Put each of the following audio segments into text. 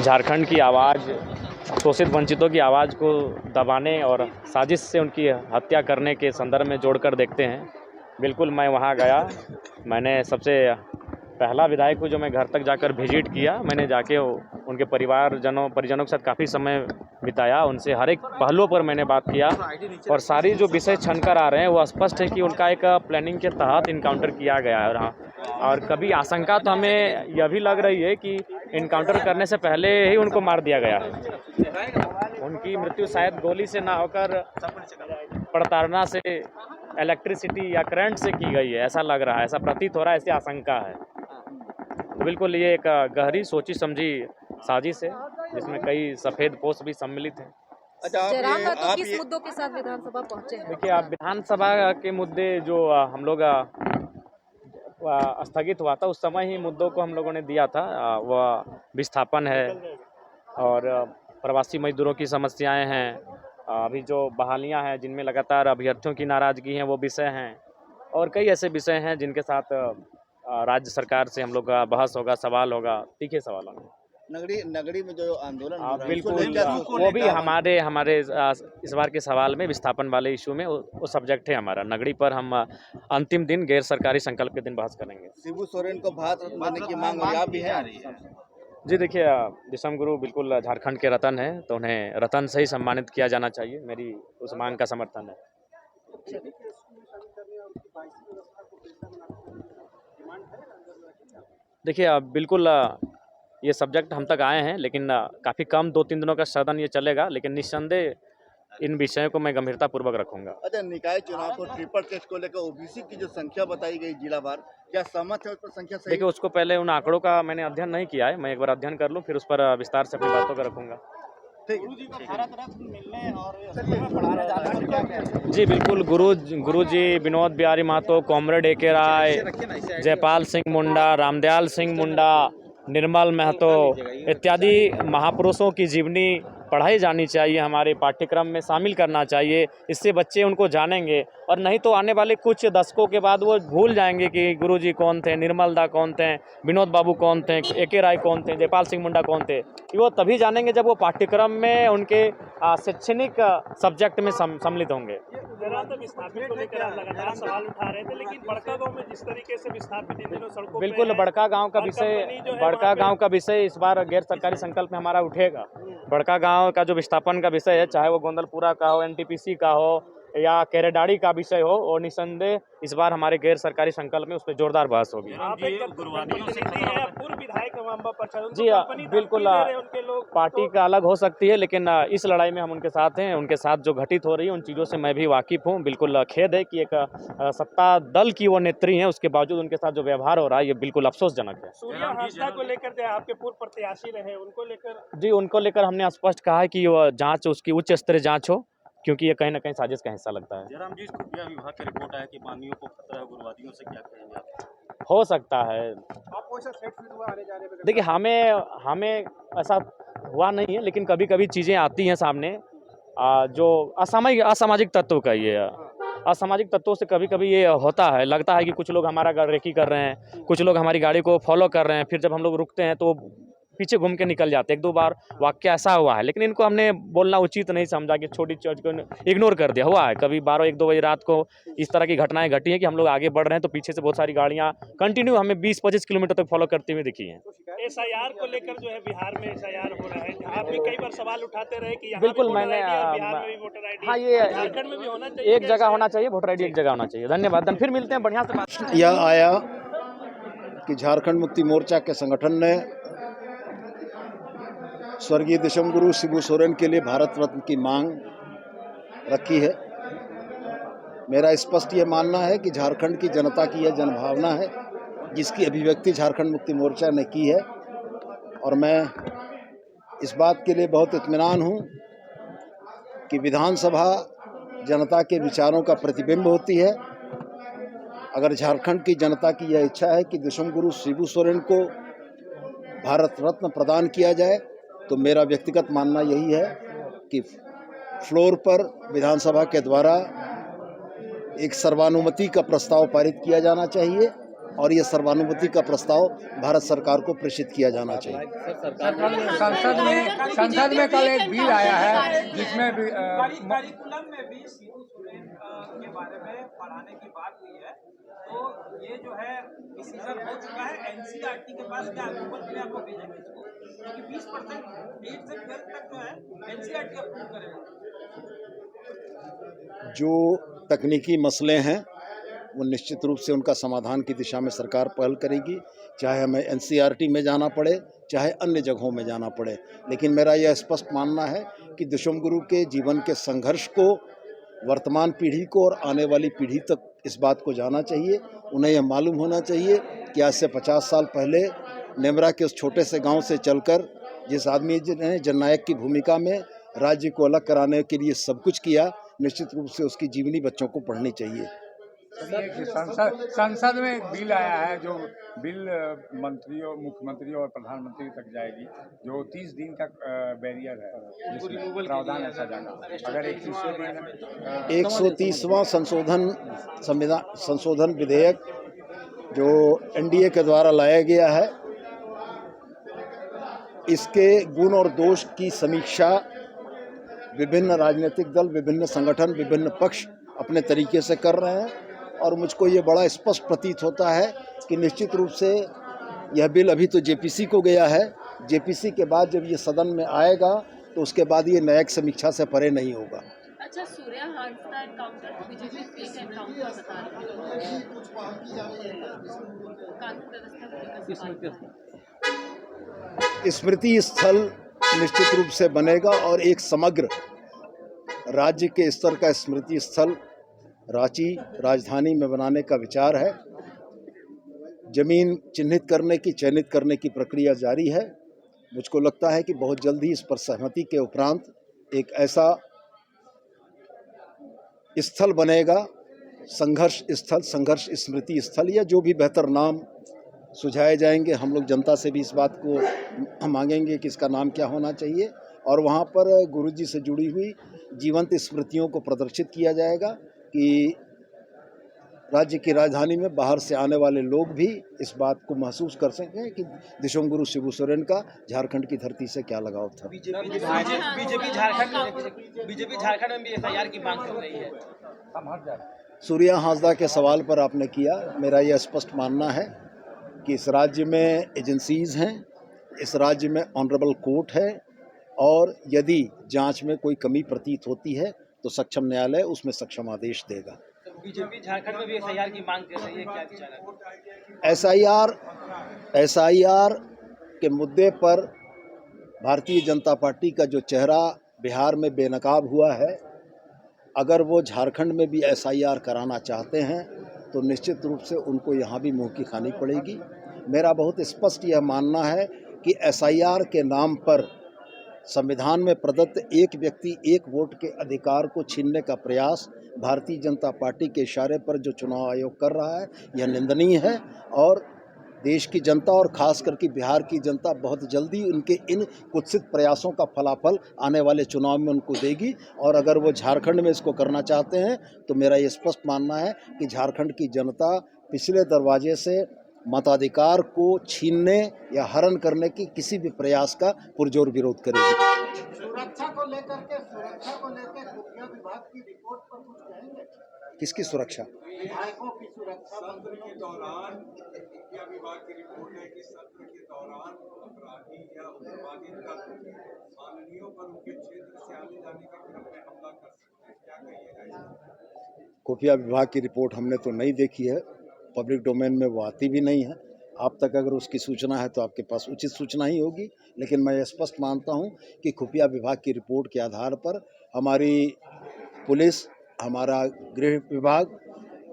झारखंड की आवाज़, शोषित वंचितों की आवाज़ को दबाने और साजिश से उनकी हत्या करने के संदर्भ में जोड़कर देखते हैं। बिल्कुल मैं वहाँ गया, मैंने सबसे पहला विधायक को जो मैं घर तक जाकर विजिट किया, मैंने जाके उनके परिजनों के साथ काफ़ी समय बिताया, उनसे हर एक पहलुओं पर मैंने बात किया और सारी जो विषय छनकर आ रहे हैं वो स्पष्ट है कि उनका एक प्लानिंग के तहत इनकाउंटर किया गया है। और कभी आशंका तो हमें यह भी लग रही है कि इनकाउंटर करने से पहले ही उनको मार दिया गया है। उनकी मृत्यु शायद गोली से ना होकर प्रताड़ना से, इलेक्ट्रिसिटी या करंट से की गई है, ऐसा लग रहा है, ऐसा प्रतीत हो रहा है, ऐसी आशंका है। तो बिल्कुल ये एक गहरी सोची समझी साजिश है जिसमें कई सफ़ेद पोस्ट भी सम्मिलित हैं। जयराम तो किस मुद्दों के साथ विधानसभा पहुंचे हैं? देखिए, आप विधानसभा के मुद्दे जो हम लोग स्थगित हुआ था उस समय ही मुद्दों को हम लोगों ने दिया था। वह विस्थापन है और प्रवासी मजदूरों की समस्याएं हैं, अभी जो बहालियां हैं जिनमें लगातार अभ्यर्थियों की नाराज़गी है वो विषय हैं और कई ऐसे विषय हैं जिनके साथ राज्य सरकार से हम लोग का बहस होगा, सवाल होगा, तीखे सवाल होंगे। नगरी में जो आंदोलन हो रहा है, बिल्कुल वो भी हमारे इस बार के सवाल में विस्थापन वाले इशू में वो सब्जेक्ट है हमारा। नगरी पर हम अंतिम दिन गैर सरकारी संकल्प के दिन बहस करेंगे। शिबू सोरेन को भारत रत्न देने की मांग आप भी है? जी देखिए, दिसम गुरु बिल्कुल झारखंड के रतन हैं, तो उन्हें रतन से ही सम्मानित किया जाना चाहिए। मेरी उस मांग का समर्थन है। देखिए बिल्कुल ये सब्जेक्ट हम तक आए हैं, लेकिन काफ़ी कम 2-3 दिनों का सदन ये चलेगा, लेकिन निस्संदेह इन विषयों को मैं गंभीरतापूर्वक रखूंगा। अच्छा, निकाय चुनाव को ट्रिपल टेस्ट को लेकर ओबीसी की जो संख्या बताई गई जिला भर, क्या सहमत है उस पर? संख्या सही? देखिए, उसको पहले उन आंकड़ों का मैंने अध्ययन नहीं किया है, मैं एक बार अध्ययन कर लूँ फिर उस पर विस्तार से अपनी बातों को रखूंगा। जी बिल्कुल, गुरु जी विनोद बिहारी महतो, कॉमरेड ए.के. राय, जयपाल सिंह मुंडा, रामदयाल सिंह मुंडा, निर्मल महतो इत्यादि महापुरुषों की जीवनी पढ़ाई जानी चाहिए, हमारे पाठ्यक्रम में शामिल करना चाहिए। इससे बच्चे उनको जानेंगे और नहीं तो आने वाले कुछ दशकों के बाद वो भूल जाएंगे कि गुरुजी कौन थे, निर्मल दा कौन थे, विनोद बाबू कौन थे, ए.के. राय कौन थे, जयपाल सिंह मुंडा कौन थे। वो तभी जानेंगे जब वो पाठ्यक्रम में उनके शैक्षणिक सब्जेक्ट में सम्मिलित होंगे। विस्थापित को लेकर आप लगातार सवाल उठा रहे थे, लेकिन बड़का गांव में जिस तरीके से विस्थापित इन दिनों सड़कों पे बिल्कुल बड़का गांव का विषय इस बार गैर सरकारी संकल्प में हमारा उठेगा। बड़का गांव का जो विस्थापन का विषय है, चाहे वो गोंदलपुरा का हो, एनटीपीसी का हो या केरेडाड़ी का विषय हो, और निसंदेह इस बार हमारे गैर सरकारी संकल्प में उस पर जोरदार बहस होगी। जी बिल्कुल, पार्टी का अलग हो सकती है, लेकिन इस लड़ाई में हम उनके साथ हैं। उनके साथ जो घटित हो रही है उन चीज़ों से मैं भी वाकिफ़ हूँ। बिल्कुल खेद है कि एक सत्ता दल की वो नेत्री हैं, उसके बावजूद उनके साथ जो व्यवहार हो रहा है ये बिल्कुल अफसोसजनक है। सूर्या हांसदा को लेकर जो आपके पूर्व प्रत्याशी रहे, उनको लेकर हमने स्पष्ट कहा है कि जाँच, उसकी उच्च स्तरीय जाँच हो, क्योंकि ये कहीं ना कहीं साजिश का हिस्सा लगता है। जयराम जी, खुफिया विभाग की रिपोर्ट है कि बागियों को खतरा है, उग्रवादियों से क्या कहेंगे आप? हो सकता है। देखिए, हमें ऐसा हुआ नहीं है, लेकिन कभी कभी चीज़ें आती हैं सामने जो असामाजिक तत्व का ये असामाजिक तत्वों से कभी कभी ये होता है, लगता है कि कुछ लोग हमारा रेकी कर रहे हैं, कुछ लोग हमारी गाड़ी को फॉलो कर रहे हैं, फिर जब हम लोग रुकते हैं तो पीछे घूम के निकल जाते हैं। 1-2 बार वाक्य ऐसा हुआ है, लेकिन इनको हमने बोलना उचित नहीं समझा कि छोटी चीज को इग्नोर कर दिया। हुआ है कभी 12-1-2 बजे रात को इस तरह की घटनाएं घटी हैं कि हम लोग आगे बढ़ रहे हैं तो पीछे से बहुत सारी गाड़ियां कंटिन्यू हमें 20-25 किलोमीटर तक फॉलो करती हुई दिखी हैं। एसआईआर को लेकर जो है बिहार में एसआईआर हो रहा है, आप भी कई बार सवाल उठाते रहे कि बिल्कुल मैंने हाँ, ये झारखंड में भी होना चाहिए, एक जगह होना चाहिए, वोटर आईडी एक जगह होना चाहिए। धन्यवाद, फिर मिलते हैं, बढ़िया से बात। यह आया कि झारखंड मुक्ति मोर्चा के संगठन ने स्वर्गीय दिसम गुरु शिबू सोरेन के लिए भारत रत्न की मांग रखी है। मेरा स्पष्ट ये मानना है कि झारखंड की जनता की यह जनभावना है जिसकी अभिव्यक्ति झारखंड मुक्ति मोर्चा ने की है, और मैं इस बात के लिए बहुत इत्मीनान हूँ कि विधानसभा जनता के विचारों का प्रतिबिंब होती है। अगर झारखंड की जनता की यह इच्छा है कि दिसम गुरु शिबू सोरेन को भारत रत्न प्रदान किया जाए, तो मेरा व्यक्तिगत मानना यही है कि फ्लोर पर विधानसभा के द्वारा एक सर्वानुमति का प्रस्ताव पारित किया जाना चाहिए और ये सर्वानुमति का प्रस्ताव भारत सरकार को प्रेषित किया जाना चाहिए। संसद में कल एक बिल आया है जिसमें करिकुलम में भी शिबू सोरेन के बारे में पढ़ाने की बात हुई है, तो ये जो है डिसीजन हो चुका है। एनसीईआरटी के पास क्या अप्रूवल के लिए आपको भेजेंगे इसको, क्योंकि 20% 8 से 12 तक जो है एनसीईआरटी अप्रूव करेगा। जो तकनीकी मसले हैं वो निश्चित रूप से उनका समाधान की दिशा में सरकार पहल करेगी, चाहे हमें एनसीईआरटी में जाना पड़े चाहे अन्य जगहों में जाना पड़े। लेकिन मेरा यह स्पष्ट मानना है कि दशमगुरु के जीवन के संघर्ष को वर्तमान पीढ़ी को और आने वाली पीढ़ी तक इस बात को जानना चाहिए। उन्हें यह मालूम होना चाहिए कि आज से 50 साल पहले नेमरा के उस छोटे से गांव से चलकर जिस आदमी ने जननायक की भूमिका में राज्य को अलग कराने के लिए सब कुछ किया, निश्चित रूप से उसकी जीवनी बच्चों को पढ़नी चाहिए। संसद में एक बिल आया है जो बिल मंत्रियों, मुख्यमंत्री और प्रधानमंत्री तक जाएगी, जो 30 दिन का बैरियर है, जिसमें प्रावधान ऐसा जाएगा। अगर 130वां संशोधन विधेयक जो एनडीए के द्वारा लाया गया है, इसके गुण और दोष की समीक्षा विभिन्न राजनीतिक दल, विभिन्न संगठन, विभिन्न पक्ष अपने तरीके से कर रहे हैं और मुझको ये बड़ा स्पष्ट प्रतीत होता है कि निश्चित रूप से यह बिल अभी तो जेपीसी को गया है। जेपीसी के बाद जब ये सदन में आएगा तो उसके बाद ये न्यायिक समीक्षा से परे नहीं होगा। अच्छा, Surya Hansda encounter BJP fake encounter बता रही है, कानून व्यवस्था स्मृति स्थल निश्चित रूप से बनेगा और एक समग्र राज्य के स्तर का स्मृति स्थल रांची राजधानी में बनाने का विचार है। जमीन चिन्हित करने की, चयनित करने की प्रक्रिया जारी है। मुझको लगता है कि बहुत जल्द ही इस पर सहमति के उपरांत एक ऐसा स्थल बनेगा, संघर्ष स्थल, संघर्ष स्मृति स्थल, या जो भी बेहतर नाम सुझाए जाएंगे। हम लोग जनता से भी इस बात को मांगेंगे कि इसका नाम क्या होना चाहिए और वहाँ पर गुरुजी से जुड़ी हुई जीवंत स्मृतियों को प्रदर्शित किया जाएगा कि राज्य की राजधानी में बाहर से आने वाले लोग भी इस बात को महसूस कर सकें कि दशमगुरु शिबू सोरेन का झारखंड की धरती से क्या लगाव था। बीजेपी झारखंड में भी एफआईआर की मांग कर रही है। सूर्या हांसदा के सवाल पर आपने किया, मेरा यह स्पष्ट मानना है कि इस राज्य में एजेंसीज हैं, इस राज्य में ऑनरेबल कोर्ट है और यदि जांच में कोई कमी प्रतीत होती है तो सक्षम न्यायालय उसमें सक्षम आदेश देगा। बीजेपी झारखंड में भी एफआईआर की मांग कर रही है, क्या विचार है? एसआईआर के मुद्दे पर भारतीय जनता पार्टी का जो चेहरा बिहार में बेनकाब हुआ है, अगर वो झारखंड में भी एसआईआर कराना चाहते हैं तो निश्चित रूप से उनको यहाँ भी मुंह की खानी पड़ेगी। मेरा बहुत स्पष्ट यह मानना है कि एसआईआर के नाम पर संविधान में प्रदत्त एक व्यक्ति एक वोट के अधिकार को छीनने का प्रयास भारतीय जनता पार्टी के इशारे पर जो चुनाव आयोग कर रहा है, यह निंदनीय है और देश की जनता और खास करके बिहार की जनता बहुत जल्दी उनके इन कुत्सित प्रयासों का फलाफल आने वाले चुनाव में उनको देगी। और अगर वो झारखंड में इसको करना चाहते हैं तो मेरा ये स्पष्ट मानना है कि झारखंड की जनता पिछले दरवाजे से मताधिकार को छीनने या हरण करने की किसी भी प्रयास का पुरजोर विरोध करेगी। सुरक्षा को लेकर खुफिया विभाग की रिपोर्ट पर कुछ कहेंगे? किसकी सुरक्षा? विधायकों की सुरक्षा। सत्र के दौरान खुफिया विभाग की रिपोर्ट है कि सत्र के दौरान अपराधी या उग्रवादी माननीयों पर उनके क्षेत्र से आने जाने का क्रम में हमला कर सकते हैं, क्या कहिएगा? खुफिया विभाग की रिपोर्ट हमने तो नहीं देखी है, पब्लिक डोमेन में वो आती भी नहीं है। आप तक अगर उसकी सूचना है तो आपके पास उचित सूचना ही होगी, लेकिन मैं ये स्पष्ट मानता हूँ कि खुफिया विभाग की रिपोर्ट के आधार पर हमारी पुलिस, हमारा गृह विभाग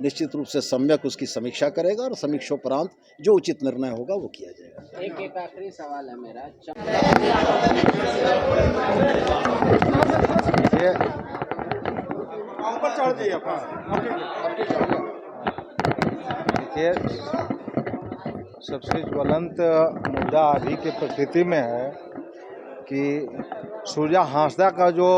निश्चित रूप से सम्यक उसकी समीक्षा करेगा और समीक्षोपरांत जो उचित निर्णय होगा वो किया जाएगा। एक आखिरी सवाल है मेरा। देखिए, सबसे ज्वलंत मुद्दा अभी के प्रकृति में है कि सूर्या हांसदा का जो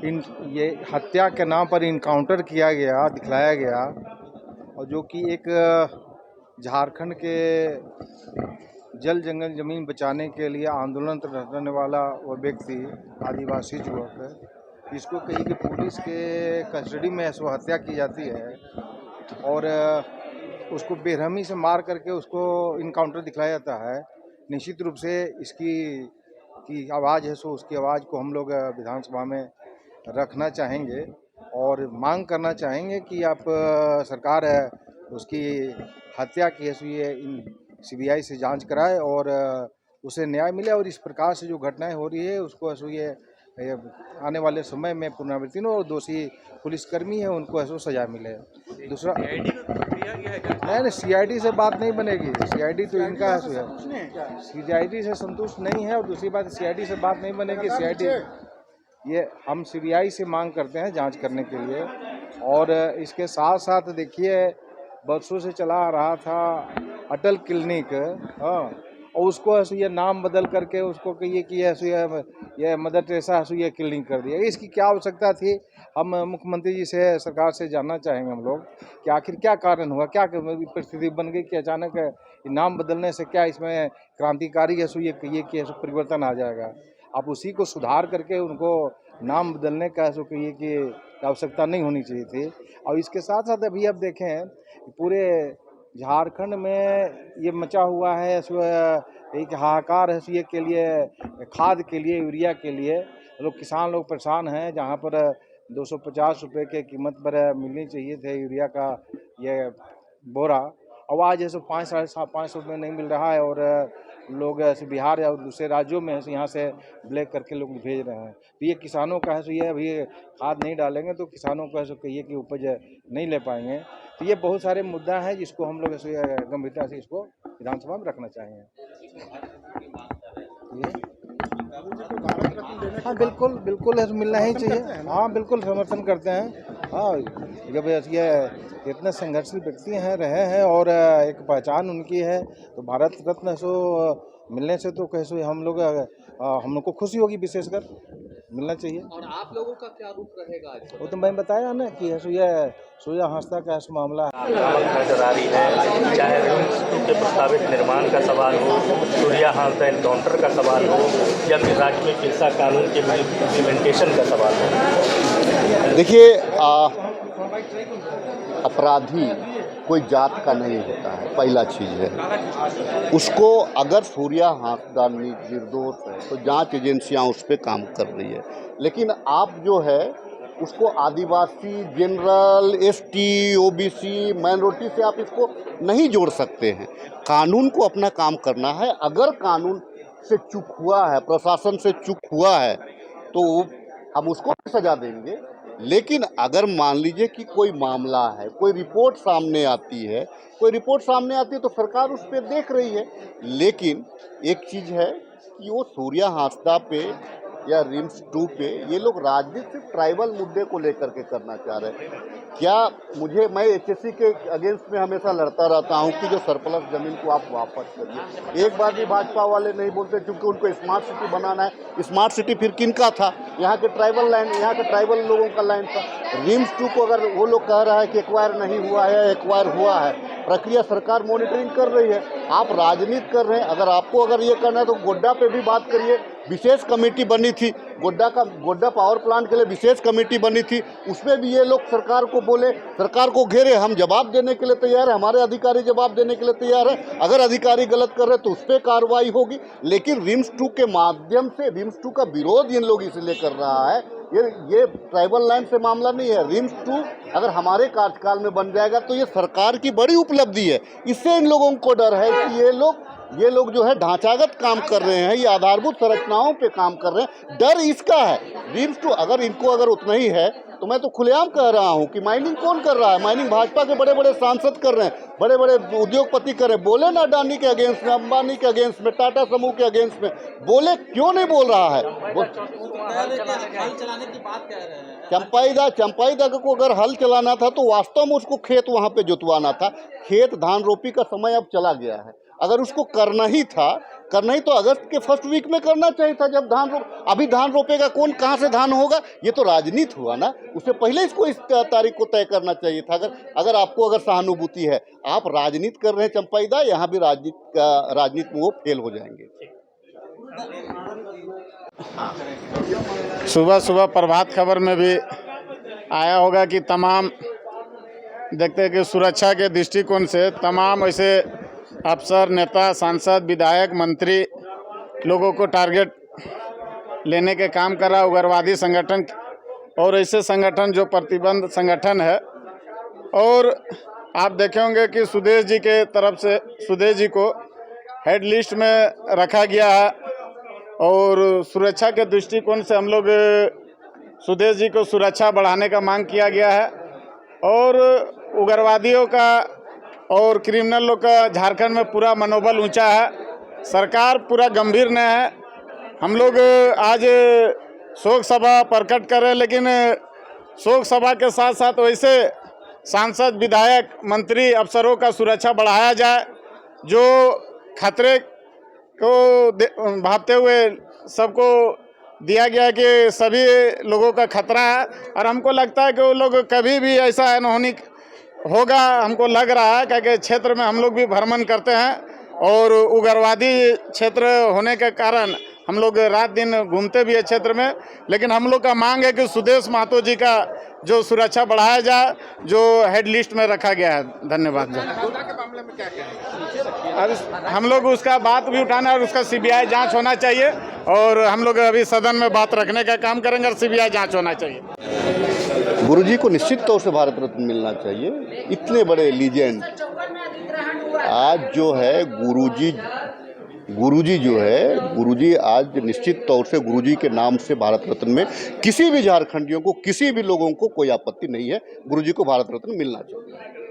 ये हत्या के नाम पर इनकाउंटर किया गया, दिखलाया गया, और जो कि एक झारखंड के जल जंगल ज़मीन बचाने के लिए आंदोलन करने वाला वो व्यक्ति आदिवासी युवक, इसको कहीं कि पुलिस के कस्टडी में ऐसो हत्या की जाती है और उसको बेरहमी से मार करके उसको इनकाउंटर दिखलाया जाता है। निश्चित रूप से की आवाज़ है सो उसकी आवाज़ को हम लोग विधानसभा में रखना चाहेंगे और मांग करना चाहेंगे कि आप सरकार उसकी हत्या की है सो ये CBI से जांच कराए और उसे न्याय मिले और इस प्रकार से जो घटनाएं हो रही है उसको ऐसो ये आने वाले समय में पुनरावृत्ति न और दोषी पुलिसकर्मी है उनको ऐसो सजा मिले। दूसरा नहीं CID से बात नहीं बनेगी, CID तो इनका है, CID से संतुष्ट नहीं है और दूसरी बात CID से बात नहीं बनेगी। CID ये हम CBI से मांग करते हैं जांच करने के लिए और इसके साथ साथ देखिए बरसों से चला आ रहा था अटल क्लिनिक, हाँ, और उसको ऐसे ये नाम बदल करके उसको कहिए कि ऐसे ये मदर टेरेसा ऐसे ये क्लिनिक कर दिया। इसकी क्या आवश्यकता थी? हम मुख्यमंत्री जी से सरकार से जानना चाहेंगे हम लोग कि आखिर क्या कारण हुआ, क्या परिस्थिति बन गई कि अचानक नाम बदलने से क्या इसमें क्रांतिकारी ऐसे ये कहिए कि ऐसे परिवर्तन आ जाएगा। आप उसी को सुधार करके उनको नाम बदलने का ऐसे कहिए कि आवश्यकता नहीं होनी चाहिए थी। और इसके साथ साथ अभी आप देखें पूरे झारखंड में ये मचा हुआ है एक हाहाकार है ये के लिए, खाद के लिए, यूरिया के लिए लोग किसान लोग परेशान हैं। जहाँ पर 250 रुपये के कीमत पर मिलनी चाहिए थे यूरिया का ये बोरा, और आज ऐसे 5-5.5 रुपये नहीं मिल रहा है और लोग ऐसे बिहार या दूसरे राज्यों में ऐसे यहाँ से ब्लैक करके लोग भेज रहे हैं। तो ये किसानों का है सो ये अभी खाद नहीं डालेंगे तो किसानों को ऐसे कहिए कि उपज नहीं ले पाएंगे। तो ये बहुत सारे मुद्दा हैं जिसको हम लोग ऐसे गंभीरता से इसको विधानसभा में रखना चाहेंगे। हाँ बिल्कुल बिल्कुल ऐसे मिलना ही चाहिए। हाँ बिल्कुल समर्थन करते हैं। हाँ जब ये इतने संघर्षशील व्यक्ति हैं रहे हैं और एक पहचान उनकी है तो भारत रत्न सो मिलने से तो कैसे हम लोग को खुशी होगी, विशेषकर मिलना चाहिए। और आप लोगों का क्या रुख रहेगा? वो तो मैं बताया ना कि सूर्या हांसदा का ऐसा मामला नजर आ रही है, चाहे रिम्स के प्रस्तावित निर्माण का सवाल हो, सूर्या हांसदा एनकाउंटर का सवाल हो या फिर राज्य में चिकित्सा कानून के इम्प्लीमेंटेशन का सवाल हो। देखिए अपराधी कोई जात का नहीं होता है, पहला चीज़ है। उसको अगर सूर्या हांसदा निर्दोष है तो जांच एजेंसियां उस पर काम कर रही है, लेकिन आप जो है उसको आदिवासी, जनरल, ST, OBC, माइनॉरिटी से आप इसको नहीं जोड़ सकते हैं। कानून को अपना काम करना है। अगर कानून से चूक हुआ है, प्रशासन से चूक हुआ है तो हम उसको सजा देंगे। लेकिन अगर मान लीजिए कि कोई मामला है, कोई रिपोर्ट सामने आती है तो सरकार उस पर देख रही है। लेकिन एक चीज़ है कि वो सूर्या हांसदा पे या रिम्स 2 पे ये लोग राजनीति सिर्फ ट्राइबल मुद्दे को लेकर के करना चाह रहे हैं। क्या मैं HSC के अगेंस्ट में हमेशा लड़ता रहता हूं कि जो सरप्लस ज़मीन को आप वापस करिए। एक बार भी भाजपा वाले नहीं बोलते क्योंकि उनको स्मार्ट सिटी बनाना है। स्मार्ट सिटी फिर किनका था? यहाँ के ट्राइबल लैंड, यहाँ के ट्राइबल लोगों का लैंड था। रिम्स 2 को अगर वो लोग कह रहा है कि एक्वायर नहीं हुआ है, एक्वायर हुआ है, प्रक्रिया सरकार मॉनिटरिंग कर रही है। आप राजनीति कर रहे हैं। अगर ये करना है तो गोड्डा पे भी बात करिए। विशेष कमेटी बनी थी, गोड्डा पावर प्लांट के लिए विशेष कमेटी बनी थी, उसमें भी ये लोग सरकार को बोले, सरकार को घेरे। हम जवाब देने के लिए तैयार है, हमारे अधिकारी जवाब देने के लिए तैयार है। अगर अधिकारी गलत कर रहे तो उस पर कार्रवाई होगी। लेकिन रिम्स 2 के माध्यम से रिम्स 2 का विरोध इन लोग इसलिए कर रहा है, ये ट्राइबल लैंड से मामला नहीं है। रिम्स 2 अगर हमारे कार्यकाल में बन जाएगा तो ये सरकार की बड़ी उपलब्धि है। इससे इन लोगों को डर है कि ये लोग जो है ढांचागत काम कर रहे हैं, ये आधारभूत संरचनाओं पे काम कर रहे हैं। डर इसका है। रिम्स 2 अगर उतना ही है तो मैं तो खुलेआम कह रहा हूं कि माइनिंग कौन कर रहा है? माइनिंग भाजपा के बड़े बड़े सांसद कर रहे हैं, बड़े बड़े उद्योगपति कर रहे हैं। बोले ना अडानी के अगेंस्ट में, अंबानी के अगेंस्ट में, टाटा समूह के अगेंस्ट में बोले, क्यों नहीं बोल रहा है? हल चलाने की बात कह रहे हैं। चंपाईदा को अगर हल चलाना था तो वास्तव में उसको खेत वहाँ पे जुतवाना था। खेत धान रोपी का समय अब चला गया है। अगर उसको करना ही तो अगस्त के फर्स्ट वीक में करना चाहिए था, जब अभी धान रोपेगा कौन, कहाँ से धान होगा, ये तो राजनीति हुआ ना। उससे पहले इसको इस तारीख को तय करना चाहिए था। अगर आपको सहानुभूति है, आप राजनीति कर रहे हैं चंपाईदा, यहाँ भी राजनीति में वो फेल हो जाएंगे। सुबह सुबह प्रभात खबर में भी आया होगा कि तमाम देखते हैं कि सुरक्षा के दृष्टिकोण से तमाम ऐसे अफसर, नेता, सांसद, विधायक, मंत्री लोगों को टारगेट लेने के काम करा उग्रवादी संगठन और ऐसे संगठन जो प्रतिबंध संगठन है। और आप देखे होंगे कि सुदेश जी के तरफ से सुदेश जी को हेड लिस्ट में रखा गया है और सुरक्षा के दृष्टिकोण से हम लोग सुदेश जी को सुरक्षा बढ़ाने का मांग किया गया है और उग्रवादियों का और क्रिमिनल लोग का झारखंड में पूरा मनोबल ऊंचा है। सरकार पूरा गंभीर न है। हम लोग आज शोक सभा प्रकट करें, लेकिन शोक सभा के साथ साथ वैसे सांसद, विधायक, मंत्री, अफसरों का सुरक्षा बढ़ाया जाए जो खतरे को भापते हुए सबको दिया गया कि सभी लोगों का खतरा है। और हमको लगता है कि वो लोग कभी भी ऐसा अनहोनी होगा, हमको लग रहा है, क्योंकि क्षेत्र में हम लोग भी भ्रमण करते हैं और उग्रवादी क्षेत्र होने के कारण हम लोग रात दिन घूमते भी है क्षेत्र में। लेकिन हम लोग का मांग है कि सुदेश महतो जी का जो सुरक्षा बढ़ाया जाए, जो हेड लिस्ट में रखा गया है। धन्यवाद। अब हम लोग उसका बात भी उठाना है और उसका सीबीआई जांच होना चाहिए और हम लोग अभी सदन में बात रखने का काम करेंगे और सीबीआई जांच होना चाहिए। गुरुजी को निश्चित तौर से भारत रत्न मिलना चाहिए। इतने बड़े लीजेंड आज जो है गुरुजी आज निश्चित तौर से गुरुजी के नाम से भारत रत्न में किसी भी झारखंडियों को, किसी भी लोगों को कोई आपत्ति नहीं है। गुरुजी को भारत रत्न मिलना चाहिए।